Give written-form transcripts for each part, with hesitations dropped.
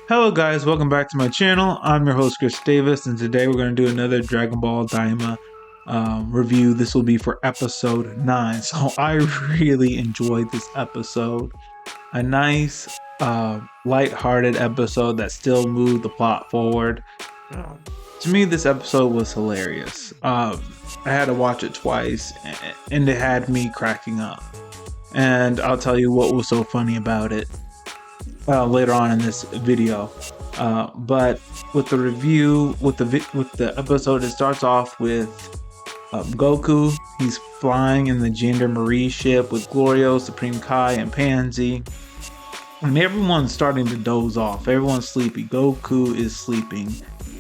Hello guys, welcome back to my channel. I'm your host Chris Davis, and today we're going to do another Dragon Ball Daima review. This will be for episode 9. So I really enjoyed this episode. A nice, light-hearted episode that still moved the plot forward. To me, this episode was hilarious. I had to watch it twice, and it had me cracking up. And I'll tell you what was so funny about it later on in this video. But with the review, with the episode, it starts off with Goku. He's flying in the Gendarmerie ship with Glorio, Supreme Kai, and Pansy. And everyone's starting to doze off. Everyone's sleepy. Goku is sleeping.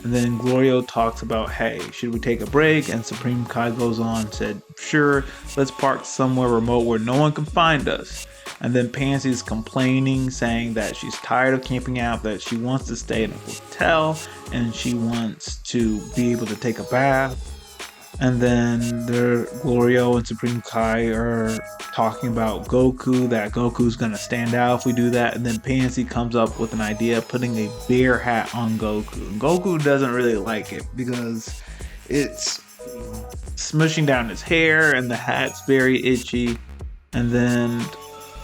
And then Glorio talks about, hey, should we take a break? And Supreme Kai goes on, said, sure, let's park somewhere remote where no one can find us. And then Pansy's complaining, saying that she's tired of camping out, that she wants to stay in a hotel, and she wants to be able to take a bath. And then Glorio and Supreme Kai are talking about Goku, that Goku's gonna stand out if we do that. And then Pansy comes up with an idea of putting a bear hat on Goku. And Goku doesn't really like it because it's smushing down his hair and the hat's very itchy.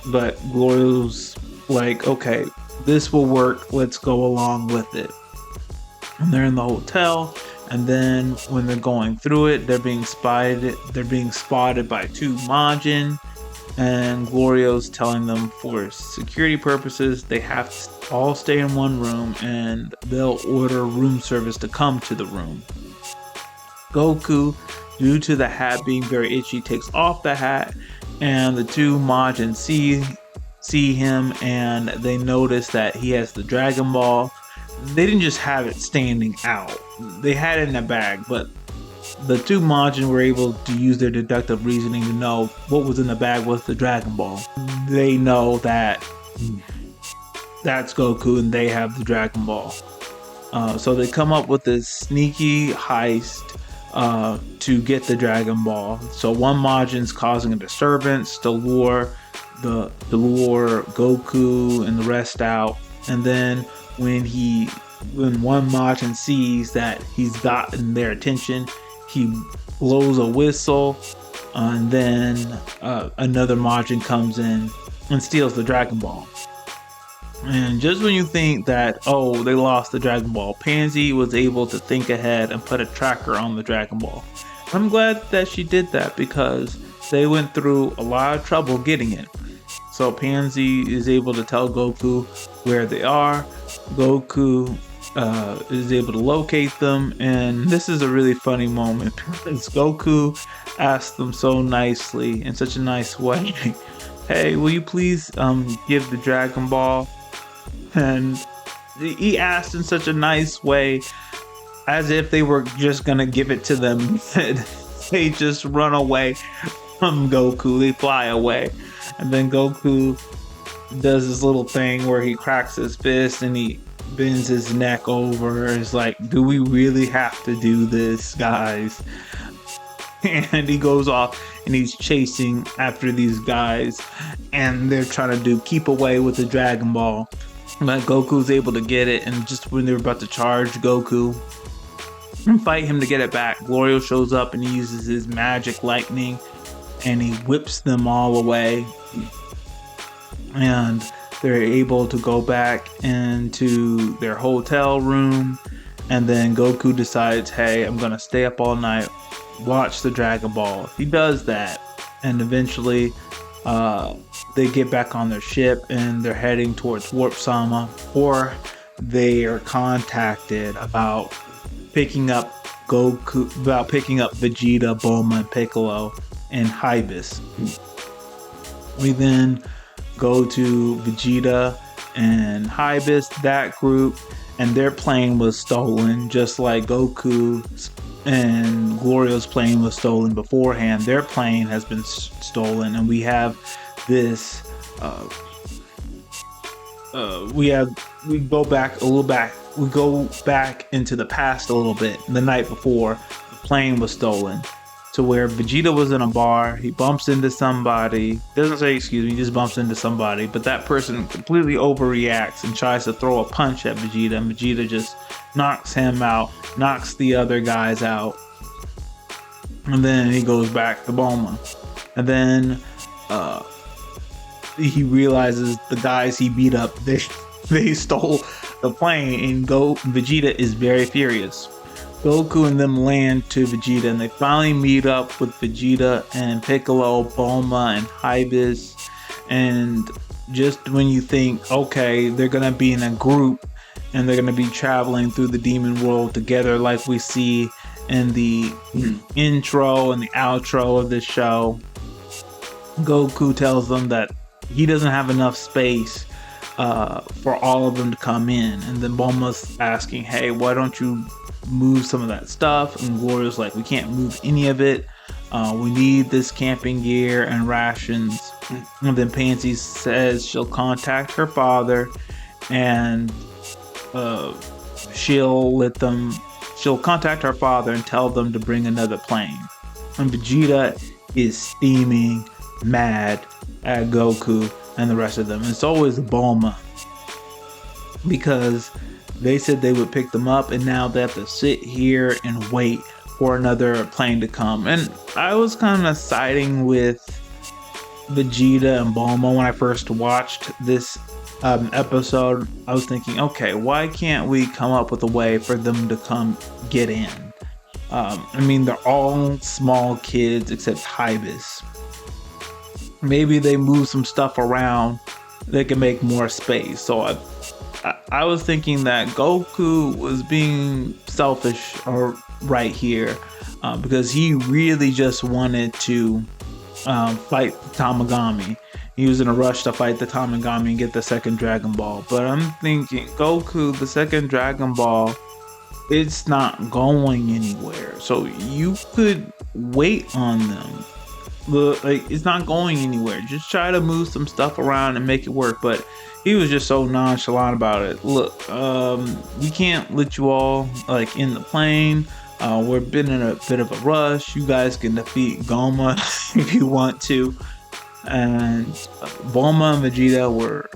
But Glorio's like, okay, this will work, let's go along with it. And they're in the hotel, and then when they're going through it, they're being spotted by two Majin, and Glorio's telling them for security purposes they have to all stay in one room, and they'll order room service to come to the room. Goku, due to the hat being very itchy, takes off the hat, and the two Majin see him, and they notice that he has the Dragon Ball. They didn't just have it standing out, they had it in a bag, but the two Majin were able to use their deductive reasoning to know what was in the bag was the Dragon Ball. They know that that's Goku and they have the Dragon Ball. So they come up with this sneaky heist to get the Dragon Ball. So one Majin's causing a disturbance to lure Goku and the rest out, and then when one Majin sees that he's gotten their attention, he blows a whistle, and then another Majin comes in and steals the Dragon Ball. And just when you think that, oh, they lost the Dragon Ball, Pansy was able to think ahead and put a tracker on the Dragon Ball. I'm glad that she did that because they went through a lot of trouble getting it. So Pansy is able to tell Goku where they are. Goku is able to locate them, and this is a really funny moment because Goku asked them so nicely, in such a nice way, hey, will you please give the Dragon Ball? And he asked in such a nice way, as if they were just gonna give it to them. They just run away from Goku, they fly away. And then Goku does this little thing where he cracks his fist and he bends his neck over. It's like, do we really have to do this, guys? And he goes off and he's chasing after these guys, and they're trying to keep away with the Dragon Ball. But Goku's able to get it, and just when they're about to charge Goku and fight him to get it back, Glorio shows up and he uses his magic lightning and he whips them all away, and they're able to go back into their hotel room. And then Goku decides, hey, I'm gonna stay up all night, watch the Dragon Ball. He does that, and eventually they get back on their ship and they're heading towards Warp Sama, or they are contacted about picking up Vegeta, Bulma, and Piccolo and Hybis. We then go to Vegeta and Hybis, that group, and their plane was stolen, just like Goku and Glorio's plane was stolen beforehand. Their plane has been stolen, and we have this we go back into the past a little bit. The night before, the plane was stolen. to where Vegeta was in a bar. He bumps into somebody. Doesn't say excuse me, he just bumps into somebody. But that person completely overreacts and tries to throw a punch at Vegeta. And Vegeta just knocks him out, knocks the other guys out. And then he goes back to Bulma. And then he realizes the guys he beat up, they stole the plane, and Vegeta is very furious. Goku and them land to Vegeta, and they finally meet up with Vegeta and Piccolo, Bulma, and Hybis. And just when you think, okay, they're gonna be in a group and they're gonna be traveling through the demon world together, like we see in the intro and the outro of this show, Goku tells them that he doesn't have enough space for all of them to come in. And then Bulma's asking, hey, why don't you move some of that stuff? And Gloria's like, we can't move any of it. We need this camping gear and rations. And then Pansy says she'll contact her father, and she'll contact her father and tell them to bring another plane. And Vegeta is steaming mad at Goku and the rest of them. And so is Bulma, because they said they would pick them up, and now they have to sit here and wait for another plane to come. And I was kind of siding with Vegeta and Bulma when I first watched this episode. I was thinking, okay, why can't we come up with a way for them to come get in? I mean, they're all small kids except Hybis. Maybe they move some stuff around, they can make more space. So I was thinking that Goku was being selfish right here, because he really just wanted to fight the Tamagami. He was in a rush to fight the Tamagami and get the second Dragon Ball. But I'm thinking, Goku, the second Dragon Ball, it's not going anywhere. So you could wait on them. Like, it's not going anywhere. Just try to move some stuff around and make it work. But he was just so nonchalant about it. Look, we can't let you all like in the plane. We've been in a bit of a rush. You guys can defeat Gomah if you want to. And Bulma and Vegeta were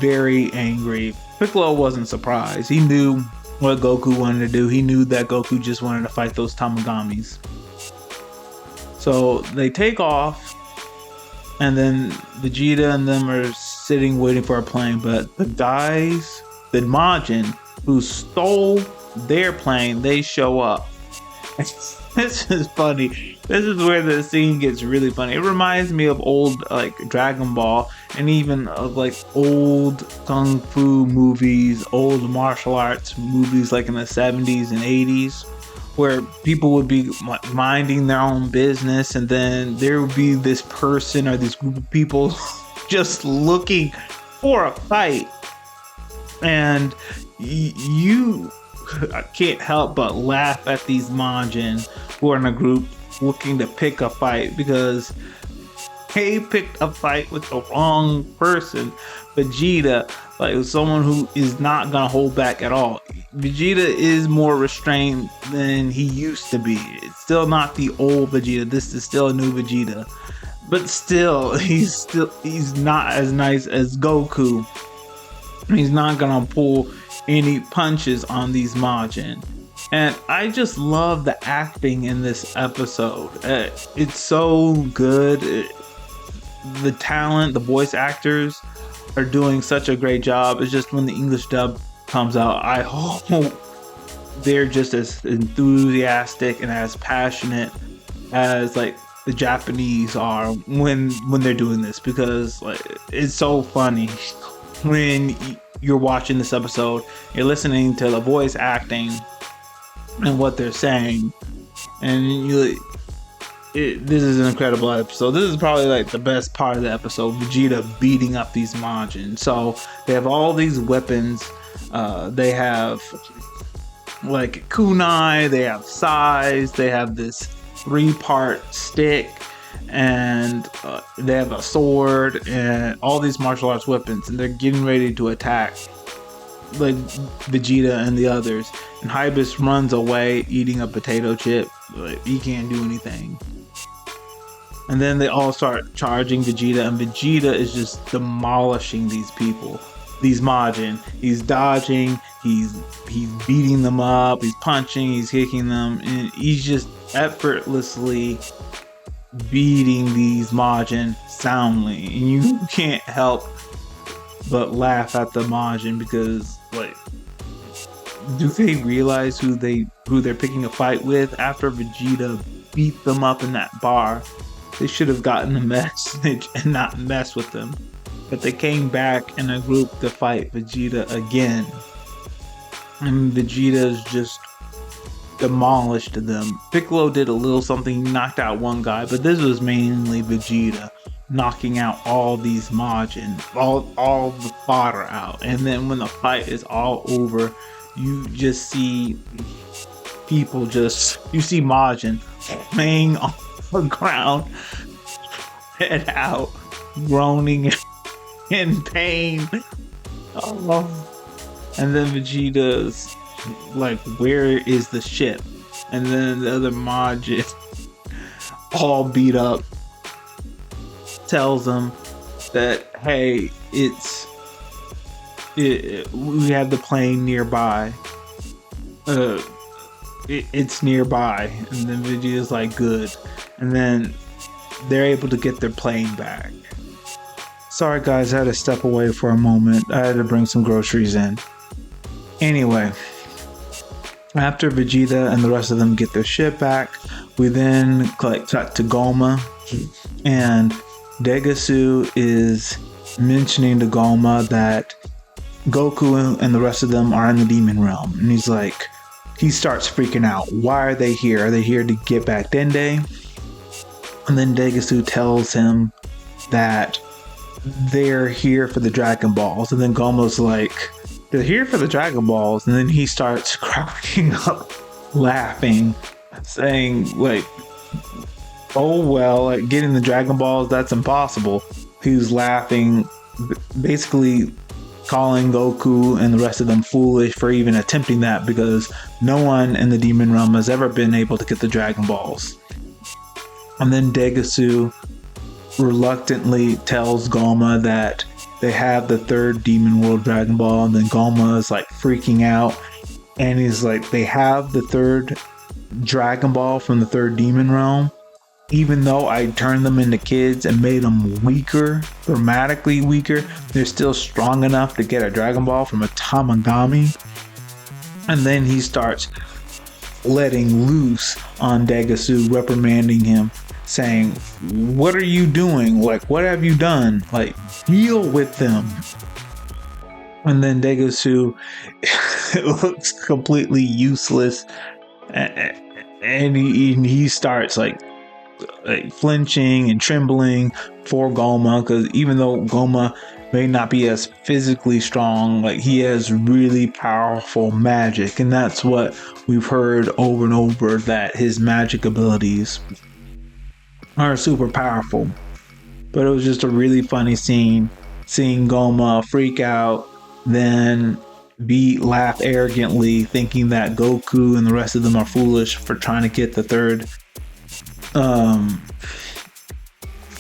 very angry. Piccolo wasn't surprised. He knew what Goku wanted to do. He knew that Goku just wanted to fight those Tamagamis. So they take off, and then Vegeta and them are sitting waiting for a plane. But the guys, the Majin, who stole their plane, they show up. This is funny. This is where the scene gets really funny. It reminds me of old like Dragon Ball, and even of like old kung fu movies, old martial arts movies like in the 70s and 80s, where people would be minding their own business, and then there would be this person or this group of people just looking for a fight. And I can't help but laugh at these Majin who are in a group looking to pick a fight, because they picked a fight with the wrong person. Vegeta, like someone who is not gonna hold back at all. Vegeta is more restrained than he used to be. It's still not the old Vegeta. This is still a new Vegeta, but still he's not as nice as Goku. He's not gonna pull any punches on these Majin. And I just love the acting in this episode. It's so good. The talent, the voice actors are doing such a great job. It's just when the English dub comes out, I hope they're just as enthusiastic and as passionate as like the Japanese are when they're doing this, because like it's so funny when you're watching this episode, you're listening to the voice acting and what they're saying, and this is an incredible episode. This is probably like the best part of the episode, Vegeta beating up these Majin. So they have all these weapons. They have like kunai, they have sais, they have this 3-part stick, and they have a sword and all these martial arts weapons, and they're getting ready to attack like Vegeta and the others. And Hybis runs away eating a potato chip. Like, he can't do anything. And then they all start charging Vegeta, and Vegeta is just demolishing these people, these Majin. He's dodging, he's beating them up, he's punching, he's kicking them, and he's just effortlessly beating these Majin soundly. And you can't help but laugh at the Majin because, like, do they realize who they're picking a fight with? After Vegeta beat them up in that bar, they should have gotten the message and not mess with them. But they came back in a group to fight Vegeta again. And Vegeta's just demolished them. Piccolo did a little something, he knocked out one guy, but this was mainly Vegeta knocking out all these Majin, all the fodder out. And then when the fight is all over, you just see people you see Majin laying on the ground, head out, groaning in pain. And then Vegeta's like, where is the ship? And then the other Majin, all beat up, tells them that, hey, we have the plane nearby. It's nearby. And then Vegeta's like, good. And then they're able to get their plane back. Sorry guys, I had to step away for a moment. I had to bring some groceries in. Anyway, after Vegeta and the rest of them get their ship back, we then cut to Gomah, and Degasu is mentioning to Gomah that Goku and the rest of them are in the demon realm. And he starts freaking out. Why are they here? Are they here to get back Dende? And then Degasu tells him that they're here for the Dragon Balls. And then Gomah's like, they're here for the Dragon Balls. And then he starts cracking up, laughing, saying, like, oh well, like, getting the Dragon Balls, that's impossible. He was laughing, basically calling Goku and the rest of them foolish for even attempting that, because no one in the demon realm has ever been able to get the Dragon Balls. And then Degasu reluctantly tells Gomah that they have the third Demon World Dragon Ball, and then Gomah is like freaking out, and he's like, they have the third Dragon Ball from the third Demon Realm, even though I turned them into kids and made them weaker, dramatically weaker, they're still strong enough to get a Dragon Ball from a Tamagami. And then he starts letting loose on Degasu, reprimanding him, saying, what are you doing? Like, what have you done? Like, deal with them. And then Degasu looks completely useless, and he starts like flinching and trembling for Gomah, because even though Gomah may not be as physically strong, like, he has really powerful magic, and that's what we've heard over and over, that his magic abilities are super powerful. But it was just a really funny scene, seeing Gomah freak out, then laugh arrogantly, thinking that Goku and the rest of them are foolish for trying to get the third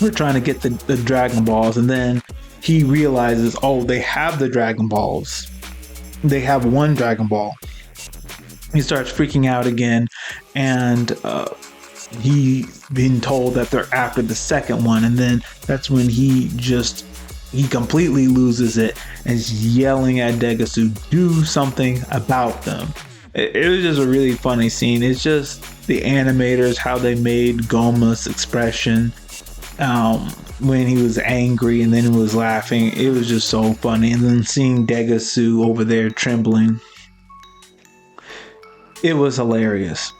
we're trying to get the Dragon Balls. And then he realizes, oh, they have the Dragon Balls, they have one Dragon Ball. He starts freaking out again, and he's been told that they're after the second one. And then that's when he completely loses it and is yelling at Degasu, do something about them. It was just a really funny scene. It's just the animators, how they made Gomah's expression when he was angry and then he was laughing. It was just so funny. And then seeing Degasu over there trembling, it was hilarious.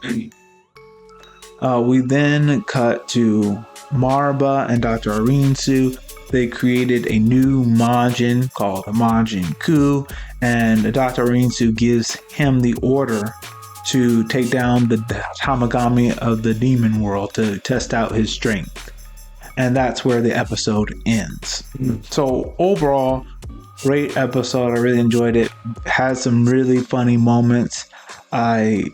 We then cut to Marba and Dr. Arinsu. They created a new Majin called the Majin Ku, and Dr. Arinsu gives him the order to take down the Tamagami of the demon world to test out his strength. And that's where the episode ends. So overall, great episode. I really enjoyed it. Had some really funny moments. I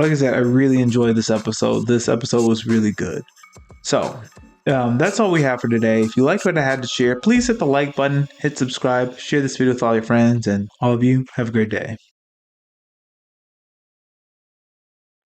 like I said, I really enjoyed this episode. This episode was really good. So that's all we have for today. If you liked what I had to share, please hit the like button, hit subscribe, share this video with all your friends, and all of you have a great day.